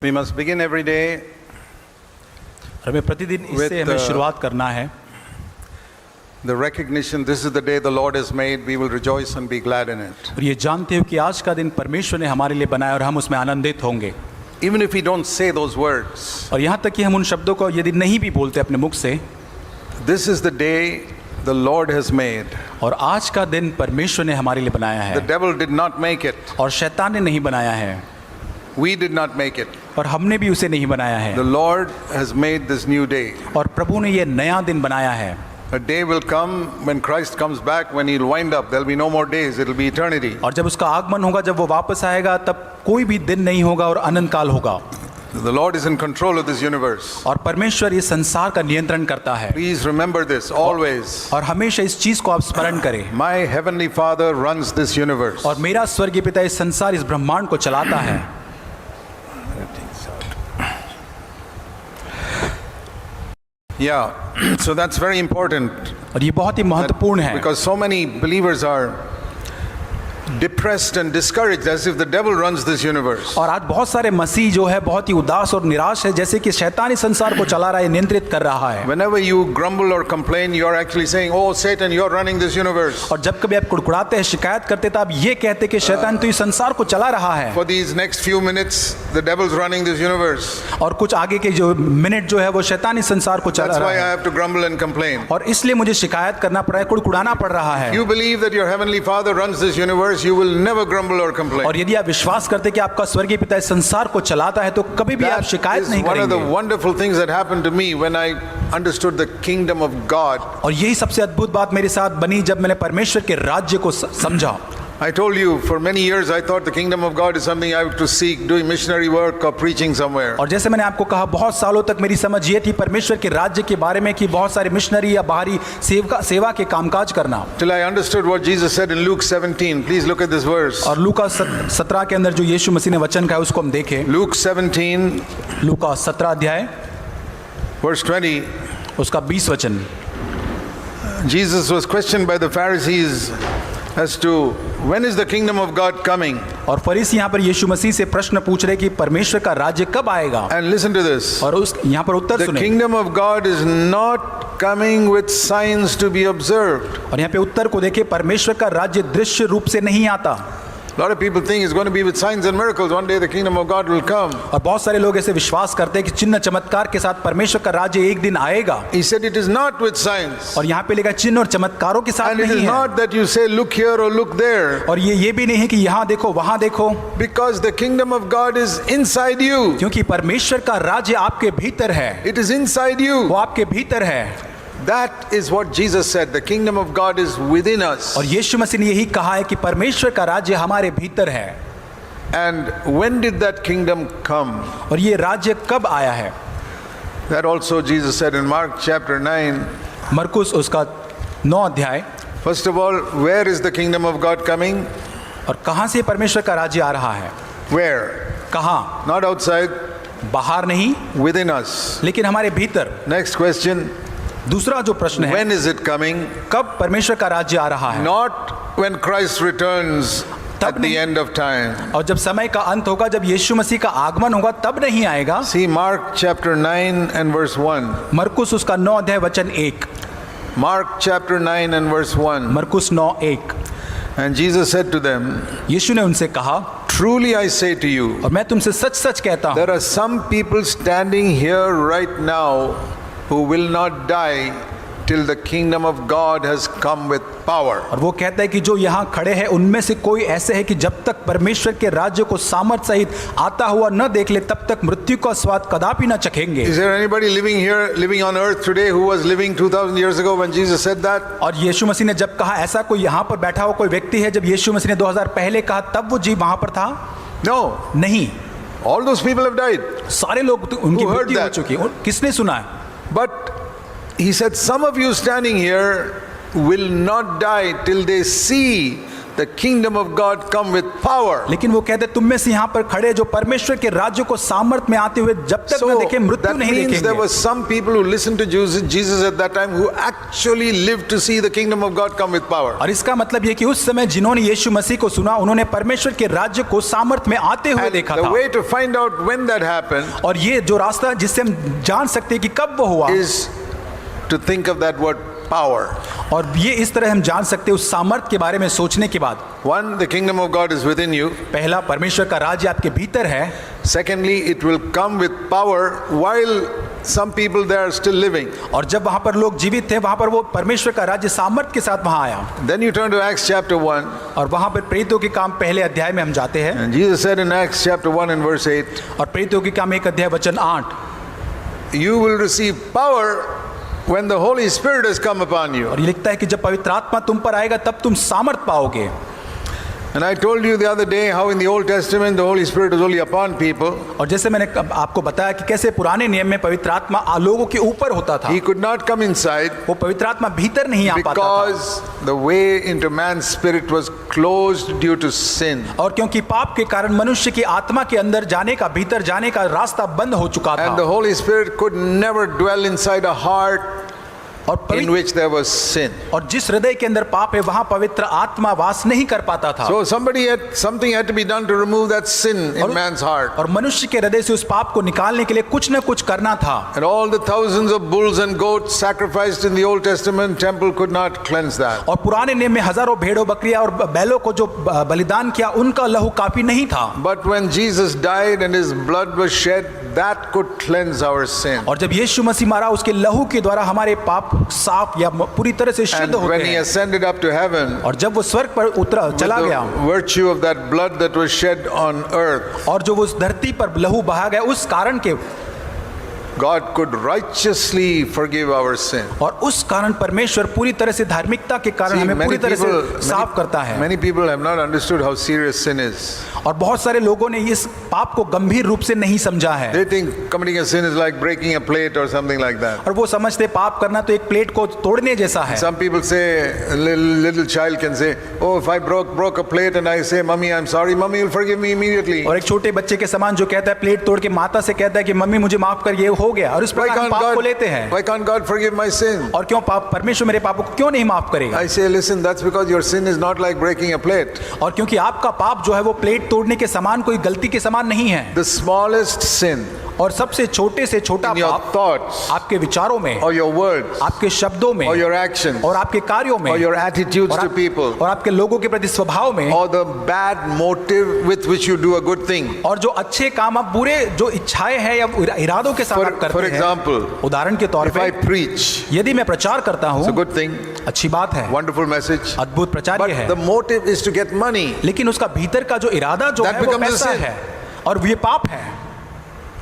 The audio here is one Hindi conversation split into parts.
We must begin every day हमें प्रतिदिन इससे हमें शुरुआत करना है the recognition this is the day the Lord has made. We will rejoice and be glad in it. और ये जानते हो कि आज का दिन परमेश्वर ने हमारे लिए बनाया और हम उसमें आनंदित होंगे। Even if we don't say those words, और यहाँ तक कि हम उन शब्दों को यदि नहीं भी बोलते अपने मुख से, this is the day the Lord has made. और आज का दिन परमेश्वर ने हमारे लिए बनाया The है devil did not make it. और शैतान ने नहीं बनाया है We did not make it. और हमने भी उसे नहीं बनाया The है। Lord has made this new day. और प्रभु ने ये नया दिन बनाया है। A day will come when Christ comes back, when he'll wind up. There'll be no more days. It'll be eternity. और जब उसका आगमन होगा, जब वो वापस आएगा, तब कोई भी दिन नहीं होगा और अनंत काल होगा। The Lord is in control of this universe. और परमेश्वर इस संसार का नियंत्रण करता है। Please remember this always. और हमेशा इस चीज को आप स्मरण करें। My heavenly Father runs this universe. और मेरा स्वर्गीय पिता इस संसार, इस ब्रह्मांड को चलाता है। Yeah, so that's very important. और ये बहुत ही महत्वपूर्ण है Because so many believers are depressed and discouraged as if the devil runs this universe. और आज बहुत सारे मसीह जो है बहुत ही उदास और निराश है, जैसे कि शैतान इस संसार को चला रहा है, नियंत्रित कर रहा है। Whenever you grumble or complain, you are actually saying, "Oh Satan, you are running this universe." और जब कभी आप कुड़कुड़ाते हैं, शिकायत करते हैं, तो आप ये कहते हैं कि शैतान तो इस संसार को चला रहा है। For these next few minutes, the devil's running this universe. और कुछ आगे के जो मिनट जो है वो शैतान इस संसार को चला That's रहा why I है। have to grumble and complain. और इसलिए मुझे शिकायत करना पड़ रहा है, कुड़कुड़ाना पड़ रहा है। You believe that your heavenly Father runs this universe, you will never grumble or complain. और यदि आप विश्वास करते हैं कि आपका स्वर्गीय पिता इस संसार को चलाता है, तो कभी भी आप That शिकायत is नहीं one of the करेंगे। wonderful things that happened to me when I understood the kingdom of God. और यही सबसे अद्भुत बात मेरे साथ बनी जब मैंने परमेश्वर के राज्य को समझा। I told you, for many years I thought the kingdom of God is something I have to seek, doing missionary work or preaching somewhere. और जैसे मैंने आपको कहा, बहुत सालों तक मेरी समझ ये थी परमेश्वर के राज्य के बारे में कि बहुत सारे मिशनरी या बाहरी सेवा के कामकाज करना। Till I understood what Jesus said in Luke 17. Please look at this verse. और लूका 17 के अंदर जो यीशु मसीह ने वचन कहा उसको हम देखें। Luke 17, लूका 17 अध्याय verse 20. उसका 20 वचन। Jesus was questioned by the Pharisees as to when is the kingdom of God coming. और फरीसी यहाँ पर यीशु मसीह से प्रश्न पूछ रहे कि परमेश्वर का राज्य कब आएगा। And listen to this. और उस यहाँ पर उत्तर The सुने। kingdom of God is not coming with signs to be observed. और यहाँ पे उत्तर को देखे, परमेश्वर का राज्य दृश्य रूप से नहीं आता। A lot of people think it's going to be with signs and miracles. One day the kingdom of God will come. और बहुत सारे लोग ऐसे विश्वास करते हैं कि चिन्ह चमत्कार के साथ परमेश्वर का राज्य एक दिन आएगा। He said it is not with signs. और यहाँ पे लिखा चिन्ह और चमत्कारों के साथ And it नहीं is है। not that you say look here or look there. और ये भी नहीं है कि यहाँ देखो वहाँ देखो, Because the kingdom of God is inside you. क्योंकि परमेश्वर का राज्य आपके भीतर है। It is inside you. वो आपके भीतर है। That is what Jesus said. The kingdom of God is within us. और यीशु मसीह ने यही कहा है कि परमेश्वर का राज्य हमारे भीतर है। And when did that kingdom come? और ये राज्य कब आया है? That also Jesus said in Mark chapter 9. मरकुस उसका 9 अध्याय। First of all, where is the kingdom of God coming? और कहाँ से परमेश्वर का राज्य आ रहा है? Where? कहाँ? Not outside, बाहर नहीं, within us. लेकिन हमारे भीतर। Next question. दूसरा जो प्रश्न है, When is it coming? कब परमेश्वर का राज्य आ रहा है? Not when Christ returns at the end of time. और जब समय का अंत होगा, जब यीशु मसीह का आगमन होगा, तब नहीं आएगा। See Mark chapter 9 and verse 1. मरकुस उसका 9 अध्याय वचन 1। Mark chapter 9 and verse 1. मरकुस 9:1। And Jesus said to them, यीशु ने उनसे कहा, Truly I say to you, और मैं तुमसे सच सच कहता हूँ, there are some people standing here right now who will not die till the kingdom of God has come with power. और वो कहता है कि जो यहाँ खड़े हैं उनमें से कोई ऐसे है कि जब तक परमेश्वर के राज्य को सामर्थ सहित आता हुआ न देख ले, तब तक मृत्यु का स्वाद कदापि न चखेंगे। Is there anybody living on earth today who was living 2000 years ago when Jesus said that? और यीशु मसीह ने जब कहा, ऐसा कोई यहाँ पर बैठा हुआ कोई व्यक्ति है जब यीशु मसीह ने 2000 पहले कहा तब वो जी वहां पर था? No. नहीं। All those people have died. सारे लोग तो उनकी Who heard मृत्यु हो that? चुकी है। किसने सुना है? But he said, some of you standing here will not die till they see the kingdom of God come with power. लेकिन वो कहते तुम में से यहाँ पर खड़े जो परमेश्वर के राज्य को सामर्थ में आते हुए जब तक न देखे मृत्यु that नहीं means there देखेंगे। were some people who listened to Jesus at that time who actually lived to see the kingdom of God come with power. और इसका मतलब ये कि उस समय जिन्होंने यीशु मसीह को सुना उन्होंने परमेश्वर के राज्य को सामर्थ में आते हुए And देखा the था। way to find out when that happened और ये जो रास्ता जिससे हम जान सकते हैं कि कब वो हुआ is to think of that word power. और ये इस तरह हम जान सकते हैं उस सामर्थ के बारे में सोचने के बाद। One, the kingdom of God is within you. पहला, परमेश्वर का राज्य आपके भीतर है। Secondly, it will come with power while some people there are still living. और जब वहां पर लोग जीवित थे वहां पर वो परमेश्वर का राज्य सामर्थ के साथ वहां आया। Then you turn to Acts chapter 1. और वहां पर प्रेरितों के काम पहले अध्याय में हम जाते हैं। And Jesus said in Acts chapter 1 and verse 8, और प्रेरितों के काम 1 अध्याय वचन 8, you will receive power when the Holy Spirit has come upon you. और ये लिखता है कि जब पवित्र आत्मा तुम पर आएगा तब तुम सामर्थ पाओगे। And I told you the other day how in the Old Testament the Holy Spirit was only upon people. और जैसे मैंने आपको बताया कि कैसे पुराने नियम में पवित्र आत्मा लोगों के ऊपर होता था। He could not come inside वो पवित्र आत्मा भीतर नहीं आ पाता था because the way into man's spirit was closed due to sin. और क्योंकि पाप के कारण मनुष्य की आत्मा के अंदर जाने का, भीतर जाने का रास्ता बंद हो चुका And the था। Holy Spirit could never dwell inside a heart और in which there was sin. और जिस हृदय के अंदर पाप है वहां पवित्र आत्मा वास नहीं कर पाता था। So something had to be done to remove that sin in man's heart. और मनुष्य के हृदय से उस पाप को निकालने के लिए कुछ न कुछ करना था। And all the thousands of bulls and goats sacrificed in the Old Testament temple could not cleanse that. और पुराने नियम में हजारों भेड़ों बकरियां और बैलों को जो बलिदान किया उनका लहू काफी नहीं था। But when Jesus died and his blood was shed, that could cleanse our sin. और जब यीशु मसीह मरा उसके लहू के द्वारा हमारे पाप साफ या पूरी तरह से शुद्ध And होते when he हैं। ascended up to heaven, और जब वो स्वर्ग पर उतरा with चला गया the virtue of that blood that was shed on earth, और जो उस धरती पर लहू बहा गया उस कारण के God could righteously forgive our sin. और उस कारण परमेश्वर पूरी तरह से धार्मिकता के कारण See, हमें पूरी तरह से साफ करता है। many people have not understood how serious sin is. और बहुत सारे लोगों ने इस पाप को गंभीर रूप से नहीं समझा है। They think committing a sin is like breaking a plate or something like that. और वो समझते पाप करना तो एक प्लेट को तोड़ने जैसा है। Some people say, a little child can say, oh, if I broke a plate and I say, Mummy, I'm sorry, Mummy will forgive me immediately. और एक छोटे बच्चे के समान जो कहता है प्लेट तोड़ के माता से कहता है कि मम्मी मुझे माफ कर, ये हो गया। और इस Why प्रकार हम can't पाप को God, लेते हैं। why can't God forgive my sin? और क्यों परमेश्वर मेरे पापों को क्यों नहीं माफ करेगा? I say, listen, that's because your sin is not like breaking a plate. और क्योंकि आपका पाप जो है वो प्लेट तोड़ने के समान, कोई गलती के समान नहीं है। The smallest sin और सबसे छोटे से छोटा in your पाप thoughts आपके विचारों में, or your words आपके शब्दों में, or your actions और आपके कार्यों में, or your attitudes और to people और आपके लोगों के प्रति स्वभाव में, or the bad motive with which you do a good thing. और जो अच्छे काम आप बुरे जो इच्छाएं हैं या इरादों के साथ आप For करते हैं। example, उदाहरण के तौर if I पे preach, यदि मैं प्रचार करता it's a हूँ, good thing, अच्छी बात है, wonderful message, अद्भुत प्रचार but ये है, the motive is to get money. लेकिन उसका भीतर का जो इरादा जो That है वो becomes a पैसा sin. है और ये पाप है।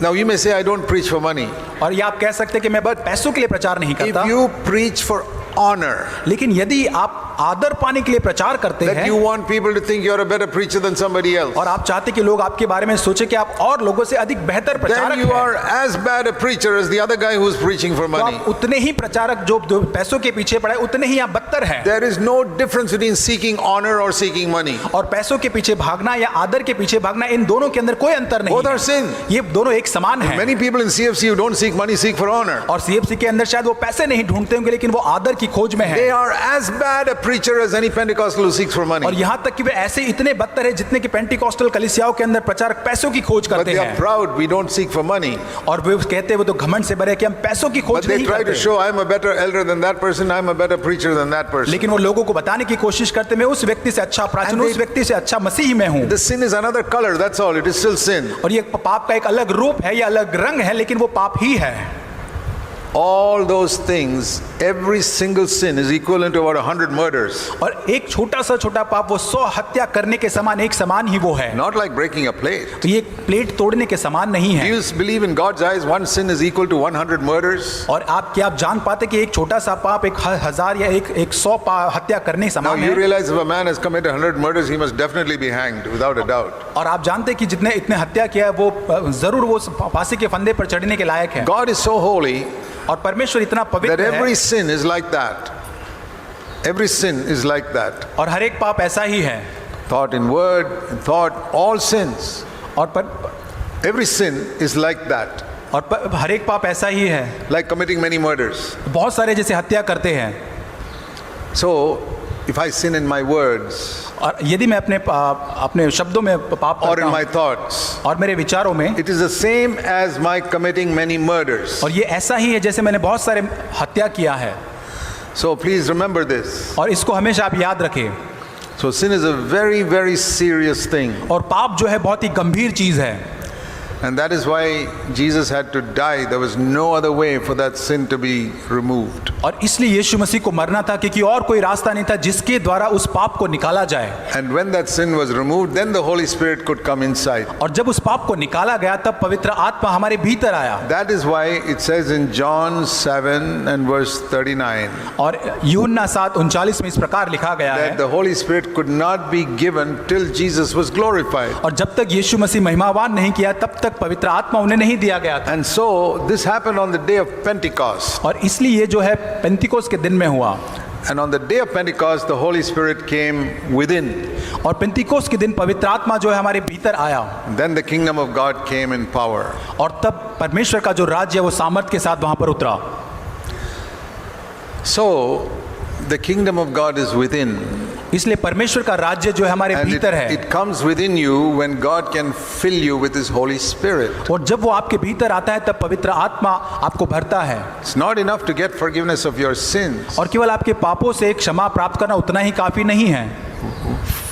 Now you may say, I don't preach for money. और ये आप कह सकते हैं कि मैं बस पैसों के लिए प्रचार नहीं If करता, you preach for honor, लेकिन यदि आप आदर पाने के लिए प्रचार करते that हैं you want people to think you're a better preacher than somebody else, और आप चाहते कि लोग आपके बारे में सोचे कि आप और लोगों से अधिक बेहतर then प्रचारक you हैं, are as bad a preacher as the other guy who's preaching for तो money. आप उतने ही प्रचारक जो पैसों के पीछे पड़े उतने ही आप बदतर हैं। There is no difference between seeking honor or seeking money. और पैसों के पीछे भागना या आदर के पीछे भागना, इन दोनों के अंदर कोई अंतर नहीं Both है। are sin. ये दोनों एक समान है। Many people in CFC who don't seek money seek for honor. और सीएफसी के अंदर शायद वो पैसे नहीं ढूंढते होंगे लेकिन वो आदर की खोज में They है। are as bad a preacher as any Pentecostal who seeks for money. और यहाँ तक कि वे ऐसे इतने बदतर है जितने कि पेंटिकॉस्टल कलीसियाओं के अंदर प्रचारक पैसों की खोज But करते they are हैं। proud we don't seek for money. और वे कहते हैं वो तो घमंड से भरे कि हम पैसों की But खोज they नहीं try to करते, show I'm a better elder than that person, I'm a better preacher than that person. लेकिन वो लोगों को बताने की कोशिश करते मैं उस व्यक्ति से अच्छा प्राचीन, And they- उस व्यक्ति से अच्छा मसीही मैं हूँ। The sin is another color, that's all. It is still sin. और ये पाप का एक अलग रूप है या अलग रंग है, लेकिन वो पाप ही है। All those things, every single sin is equivalent to about 100 murders. और एक छोटा सा छोटा पाप वो 100 हत्या करने के समान, एक समान ही वो है। Not like breaking a plate. तो ये प्लेट तोड़ने के समान नहीं Do है। you believe in God's eyes one sin is equal to 100 murders? और आप क्या आप जान पाते कि एक छोटा सा पाप एक 1000 या एक 100 हत्या करने Now समान you है। realize if a man has committed 100 murders, he must definitely be hanged without a doubt. और आप जानते हैं कि जितने इतने हत्या किया है वो जरूर वो फांसी के फंदे पर चढ़ने के लायक है। God is so holy और परमेश्वर इतना that पवित्र है every sin is like that. Every sin is like that. और हर एक पाप ऐसा ही है। Thought in word, in thought, all sins. और Every sin is like that. हर एक पाप ऐसा ही है, Like committing many murders. बहुत सारे जैसे हत्या करते हैं। So, if I sin in my words और यदि मैं अपने शब्दों में पाप or करता in my हूँ thoughts, और मेरे विचारों में, it is the same as my committing many murders. और ये ऐसा ही है जैसे मैंने बहुत सारे हत्या किया है। So please remember this. और इसको हमेशा आप याद रखें। So sin is a very, very serious thing. और पाप जो है बहुत ही गंभीर चीज़ है। And that is why Jesus had to die. There was no other way for that sin to be removed. और इसलिए यीशु मसीह को मरना था क्योंकि और कोई रास्ता नहीं था जिसके द्वारा उस पाप को निकाला जाए। And when that sin was removed, then the Holy Spirit could come inside. और जब उस पाप को निकाला गया तब पवित्र आत्मा हमारे भीतर आया। That is why it says in John 7 and verse 39 और यूहन्ना 7:39 में इस प्रकार लिखा गया है, that the Holy Spirit could not be given till Jesus was glorified. और जब तक यीशु मसीह महिमावान नहीं किया तब तक पवित्र आत्मा उन्हें नहीं दिया गया था। And so this happened on the day of Pentecost. और इसलिए ये जो है पेंतिकोस के दिन में हुआ। And on the day of Pentecost, the Holy Spirit came within. और पेंतिकोस के दिन पवित्र आत्मा जो है हमारे भीतर आया। Then the kingdom of God came in power. और तब परमेश्वर का जो राज्य है वो सामर्थ के साथ वहां पर उतरा। So the kingdom of God is within. इसलिए परमेश्वर का राज्य जो है हमारे And भीतर है। it comes within you when God can fill you with His Holy Spirit. और जब वो आपके भीतर आता है तब पवित्र आत्मा आपको भरता है। It's not enough to get forgiveness of your sins. और केवल आपके पापों से क्षमा प्राप्त करना उतना ही काफी नहीं है।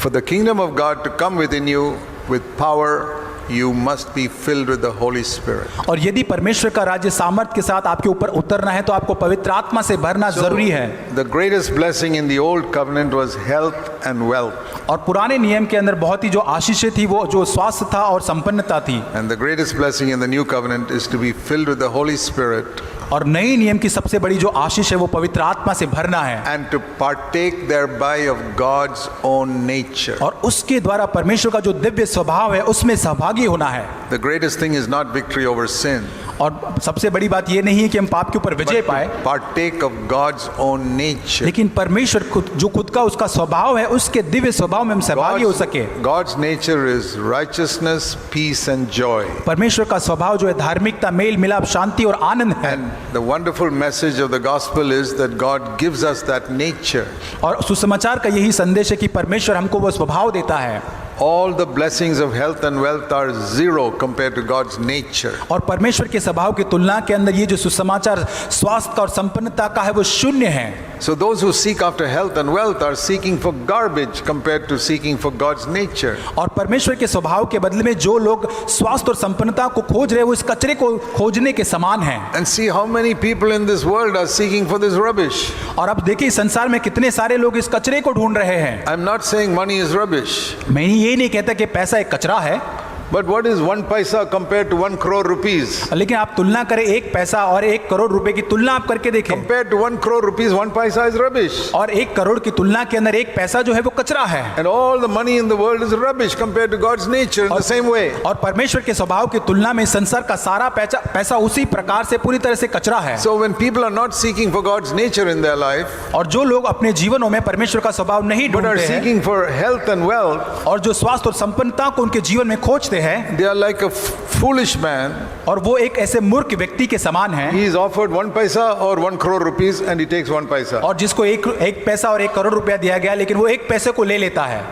For the kingdom of God to come within you with power, you must be filled with the Holy Spirit. और यदि परमेश्वर का राज्य सामर्थ के साथ आपके ऊपर उतरना है तो आपको पवित्र आत्मा से भरना जरूरी है। The greatest blessing in the old covenant was health and wealth. और पुराने नियम के अंदर बहुत ही जो आशीषें थी वो जो स्वास्थ्य था और संपन्नता थी। And the greatest blessing in the new covenant is to be filled with the Holy Spirit. और नए नियम की सबसे बड़ी जो आशीष है वो पवित्र आत्मा से भरना है। And to partake thereby of God's own nature. और उसके द्वारा परमेश्वर का जो दिव्य स्वभाव है उसमें सहभागी होना है। The greatest thing is not victory over sin. और सबसे बड़ी बात ये नहीं है कि हम पाप के ऊपर विजय पाए, Partake of God's own nature. लेकिन परमेश्वर जो खुद का उसका स्वभाव है उसके दिव्य स्वभाव में हम सहभागी हो सके। God's nature is righteousness, peace and joy. परमेश्वर का स्वभाव जो है धार्मिकता, मेल मिलाप, शांति और आनंद है। And the wonderful message of the gospel is that God gives us that nature. और सुसमाचार का यही संदेश है कि परमेश्वर हमको वो स्वभाव देता है। All the blessings of health and wealth are zero compared to God's nature. और परमेश्वर के स्वभाव की तुलना के अंदर ये जो सुसमाचार स्वास्थ्य और संपन्नता का है वो शून्य है। So those who seek after health and wealth are seeking for garbage compared to seeking for God's nature. और परमेश्वर के स्वभाव के बदले में जो लोग स्वास्थ्य और संपन्नता को खोज रहे हैं वो इस कचरे को खोजने के समान हैं। And see how many people in this world are seeking for this rubbish. और अब देखिए संसार में कितने सारे लोग इस कचरे को ढूंढ रहे हैं। I'm not saying money is rubbish. मैं ये नहीं कहता कि पैसा एक कचरा है, But what is 1 paisa compared to 1 crore rupees? लेकिन आप तुलना करें एक पैसा और 1 करोड़ रुपए की तुलना आप करके देखें। Compared to 1 crore rupees, 1 paisa is rubbish. और 1 करोड़ की तुलना के अंदर एक पैसा जो है वो कचरा है। And all the money in the world is rubbish compared to God's nature in the same way. और परमेश्वर के स्वभाव की तुलना में संसार का सारा पैसा उसी प्रकार से पूरी तरह से कचरा है। So when people are not seeking for God's nature in their life, और जो लोग अपने जीवनों में परमेश्वर का स्वभाव नहीं but are ढूंढते हैं seeking for health and wealth, और जो स्वास्थ्य और संपन्नता को उनके जीवन में खोजते हैं, they are like a foolish man. और वो एक ऐसे मूर्ख व्यक्ति के समान है। He is offered 1 paisa or 1 crore rupees and he takes 1 paisa. और जिसको एक पैसा और 1 करोड़ रुपया दिया गया लेकिन वो 1 पैसे को ले लेता है।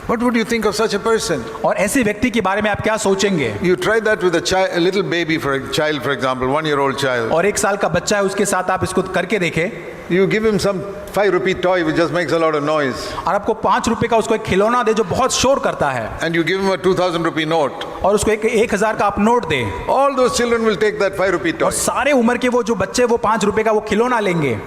What would you think of such a person? और ऐसे व्यक्ति के बारे में आप क्या सोचेंगे? You try that with a little baby, for example, 1-year-old child. और 1 साल का बच्चा है उसके साथ आप इसको करके देखें। You give him some 5 rupee toy which just makes a lot of noise. और आपको 5 रुपए का उसको एक खिलौना दे जो बहुत शोर करता है। And you give him a 2000 rupee note. और उसको 1000 का आप note they. All those children will take that 5 rupee toy. और सारे उम्र के वो जो बच्चे वो 5 रुपए का वो खिलौना लेंगे।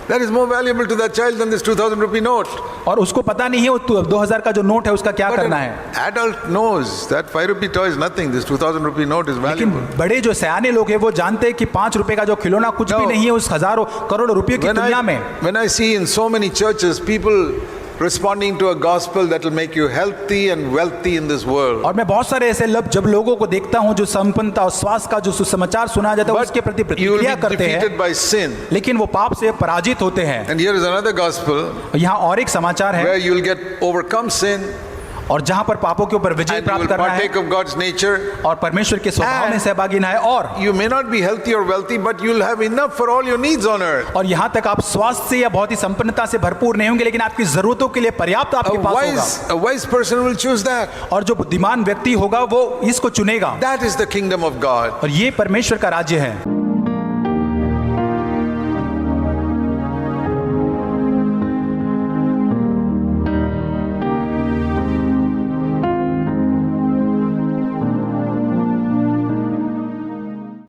That is more valuable to that child than this 2000 rupee note. और उसको पता नहीं है वो 2000 का जो नोट है उसका क्या But करना an है। adult knows that 5 rupee toy is nothing. This 2000 rupee note is लेकिन valuable. बड़े जो सयाने लोग हैं वो जानते हैं कि 5 रुपए का जो खिलौना कुछ भी No. नहीं है उस हजारों करोड़ रुपयों की तुलना में। When I see in so many churches people responding to a gospel that will make you healthy and wealthy in this world. और मैं बहुत सारे ऐसे जब लोगों को देखता हूं जो संपन्नता और स्वास्थ्य का जो सुसमाचार सुना जाता है उसके प्रति You will प्रतिक्रिया be करते हैं, defeated by sin. लेकिन वो पाप से पराजित होते हैं। And here is another gospel यहाँ और एक समाचार है, where you will get overcome sin और जहां पर पापों के ऊपर विजय and you प्राप्त will करना है partake of God's nature. और परमेश्वर के स्वभाव में सहभागी ना है, और You may not be healthy or wealthy, but you'll have enough for all your needs on earth. और यहाँ तक आप स्वास्थ्य से या बहुत ही संपन्नता से भरपूर नहीं होंगे, लेकिन आपकी जरूरतों के लिए पर्याप्त आपके पास होगा। A wise person will choose that. और जो बुद्धिमान व्यक्ति होगा वो इसको चुनेगा, That is the kingdom of God. और ये परमेश्वर का राज्य है।